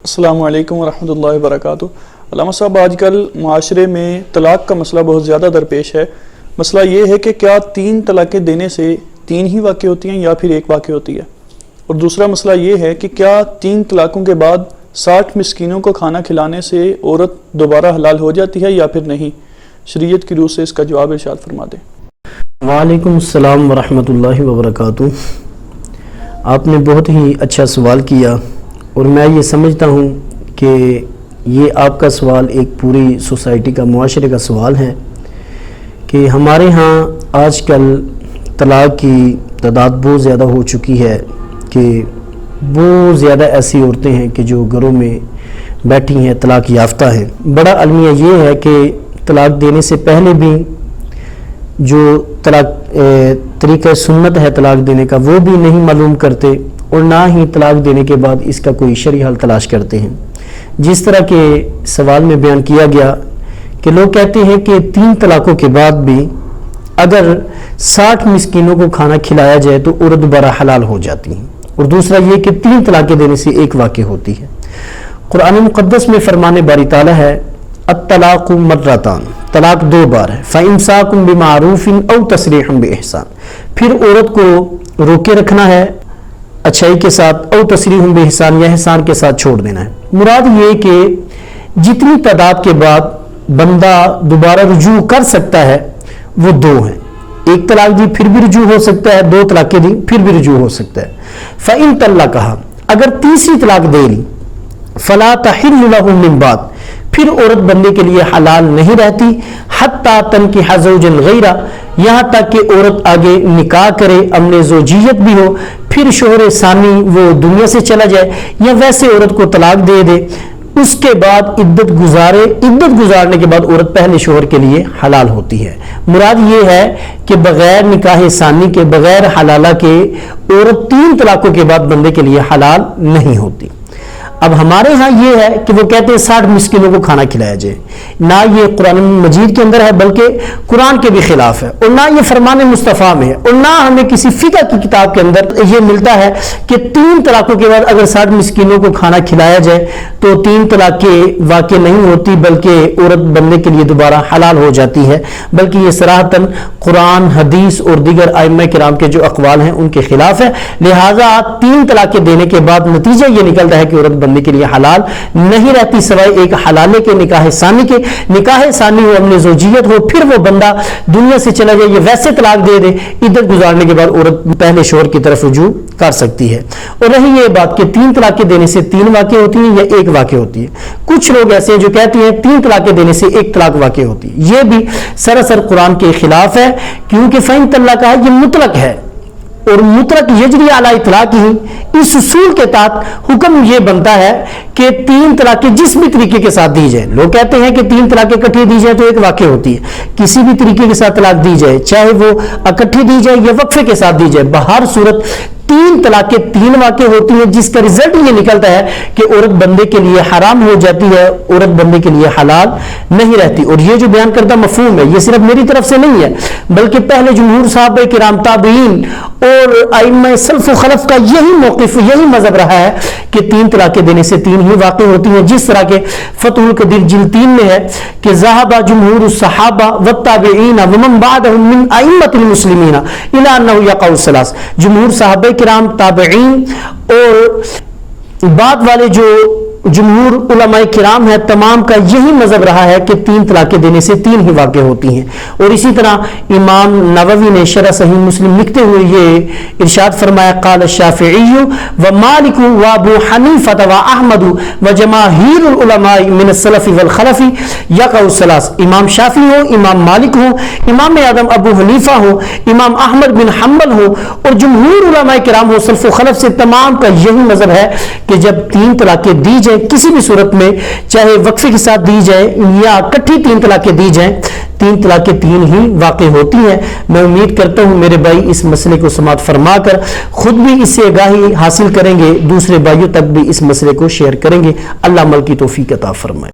السلام علیکم ورحمۃ اللہ وبرکاتہ۔ علامہ صاحب، آج کل معاشرے میں طلاق کا مسئلہ بہت زیادہ درپیش ہے۔ مسئلہ یہ ہے کہ کیا 3 طلاقیں دینے سے 3 ہی واقع ہوتی ہیں یا پھر 1 واقع ہوتی ہے؟ اور دوسرا مسئلہ یہ ہے کہ کیا 3 طلاقوں کے بعد 60 مسکینوں کو کھانا کھلانے سے عورت دوبارہ حلال ہو جاتی ہے یا پھر نہیں؟ شریعت کی روح سے اس کا جواب ارشاد فرما دیں۔ وعلیکم السلام ورحمۃ اللہ وبرکاتہ۔ آپ نے بہت ہی اچھا سوال کیا اور میں یہ سمجھتا ہوں کہ یہ آپ کا سوال ایک پوری سوسائٹی کا، معاشرے کا سوال ہے کہ ہمارے ہاں آج کل طلاق کی تعداد بہت زیادہ ہو چکی ہے کہ بہت زیادہ ایسی عورتیں ہیں کہ جو گھروں میں بیٹھی ہیں، طلاق یافتہ ہیں۔ بڑا المیہ یہ ہے کہ طلاق دینے سے پہلے بھی جو طریقہ سنت ہے طلاق دینے کا وہ بھی نہیں معلوم کرتے، اور نہ ہی طلاق دینے کے بعد اس کا کوئی شرعی حل تلاش کرتے ہیں۔ جس طرح کے سوال میں بیان کیا گیا کہ لوگ کہتے ہیں کہ 3 طلاقوں کے بعد بھی اگر 60 مسکینوں کو کھانا کھلایا جائے تو عورت دوبارہ حلال ہو جاتی ہے، اور دوسرا یہ کہ 3 طلاقیں دینے سے 1 واقع ہوتی ہے۔ قرآن مقدس میں فرمان باری تعالیٰ ہے الطلاق مرتان، طلاق 2 بار ہے، فَإِمْسَاكٌ بِمَعْرُوفٍ أَوْ تَسْرِيحٌ بِإِحْسَان، پھر عورت کو روکے رکھنا ہے اچھائی کے ساتھ، او تصریح بإحسان، یا احسان کے ساتھ چھوڑ دینا ہے۔ مراد یہ کہ جتنی تعداد کے بعد بندہ دوبارہ رجوع کر سکتا ہے وہ 2 ہیں۔ 1 طلاق دی پھر بھی رجوع ہو سکتا ہے، 2 طلاقیں دی پھر بھی رجوع ہو سکتا ہے۔ فَإِن طَلَّقَهَا، اگر تیسری طلاق دے لی، فَلَا تَحِلُّ لَهُ مِن بَعْدُ، پھر عورت بندے کے لیے حلال نہیں رہتی، حتیٰ تنکح زوجا غیرہ، یہاں تک کہ عورت آگے نکاح کرے، امن زوجیت بھی ہو، پھر شوہر ثانی وہ دنیا سے چلا جائے یا ویسے عورت کو طلاق دے دے، اس کے بعد عدت گزارے، عدت گزارنے کے بعد عورت پہلے شوہر کے لیے حلال ہوتی ہے۔ مراد یہ ہے کہ بغیر نکاح ثانی کے، بغیر حلالہ کے عورت 3 طلاقوں کے بعد بندے کے لیے حلال نہیں ہوتی۔ اب ہمارے ہاں یہ ہے کہ وہ کہتے ہیں 60 مسکینوں کو کھانا کھلایا جائے، نہ یہ قرآن مجید کے اندر ہے بلکہ قرآن کے بھی خلاف ہے، اور نہ یہ فرمان مصطفیٰ میں ہے، اور نہ ہمیں کسی فقہ کی کتاب کے اندر یہ ملتا ہے کہ 3 طلاقوں کے بعد اگر 60 مسکینوں کو کھانا کھلایا جائے تو 3 طلاقیں واقع نہیں ہوتی بلکہ عورت بندے کے لیے دوبارہ حلال ہو جاتی ہے، بلکہ یہ صراحتاً قرآن، حدیث اور دیگر ائمہ کرام کے جو اقوال ہیں ان کے خلاف ہے۔ لہٰذا 3 طلاقیں دینے کے بعد نتیجہ یہ نکلتا ہے کہ عورت بندے کے لیے حلال نہیں رہتی سوائے ایک حلالے کے، نکاح ثانی کے۔ نکاح ثانی ہو، امن زوجیت ہو، پھر وہ بندہ دنیا سے چلا جائے یا ویسے طلاق دے دے، عدت گزارنے کے بعد عورت پہلے شوہر کی طرف رجوع کر سکتی ہے۔ اور رہی یہ بات کہ 3 طلاقیں دینے سے 3 واقع ہوتی ہیں یا 1 واقع ہوتی ہے، کچھ لوگ ایسے ہیں جو کہتے ہیں 3 طلاقیں دینے سے 1 طلاق واقع ہوتی ہے، یہ بھی سراسر قرآن کے خلاف ہے، کیونکہ فَإِن طَلَّقَهَا یہ مطلق ہے، اور مطلق یجری علی اطلاق ہی، اس اصول کے تحت حکم یہ بنتا ہے کہ 3 طلاقیں جس بھی طریقے کے ساتھ دی جائیں، لوگ کہتے ہیں کہ 3 طلاقیں اکٹھی دی جائے تو 1 واقع ہوتی ہے، کسی بھی طریقے کے ساتھ طلاق دی جائے، چاہے وہ اکٹھی دی جائے یا وقفے کے ساتھ دی جائے، بہر صورت 3 طلاقیں 3 واقع ہوتی ہیں، جس کا رزلٹ یہ نکلتا ہے کہ عورت بندے کے لیے حرام ہو جاتی ہے، عورت بندے کے لیے حلال نہیں رہتی۔ اور یہ جو بیان کردہ مفہوم ہے یہ صرف میری طرف سے نہیں ہے بلکہ پہلے جمہور صحابہ کرام، تابعین اور ائمہ سلف و خلف کا یہی موقف، یہی مذہب رہا ہے کہ 3 طلاقیں دینے سے 3 ہی واقع ہوتی ہیں، جس طرح کے فتح القدیر جلد 3 میں ہے کہ ذهب جمہور الصحابہ والتابعین ومن بعدهم من ائمۃ المسلمین الی انه یقع الثلاث، جمہور صحابہ کرام، تابعین اور بعد والے جو جمہور علماء کرام ہے تمام کا یہی مذہب رہا ہے کہ 3 طلاقیں دینے سے 3 ہی واقع ہوتی ہیں۔ اور اسی طرح امام نووی نے شرح صحیح مسلم لکھتے ہوئے یہ ارشاد فرمایا قال الشافعی ومالک وابو حنیفہ واحمد وجماہیر العلماء من السلف والخلف یقع الثلاث، امام شافعی ہو، امام مالک ہو، امام اعظم ابو حنیفہ ہو، امام احمد بن حنبل ہو اور جمہور علماء کرام ہو، سلف و خلف سے تمام کا یہی مذہب ہے کہ جب 3 طلاقیں دی جائے کسی بھی صورت میں، چاہے وقفے کے ساتھ دی جائے یا اکٹھی 3 طلاقیں دی جائیں، 3 طلاقیں 3 ہی واقع ہوتی ہیں۔ میں امید کرتا ہوں میرے بھائی اس مسئلے کو سماعت فرما کر خود بھی اس سے آگاہی حاصل کریں گے، دوسرے بھائیوں تک بھی اس مسئلے کو شیئر کریں گے۔ اللہ عمل کی توفیق عطا فرمائے۔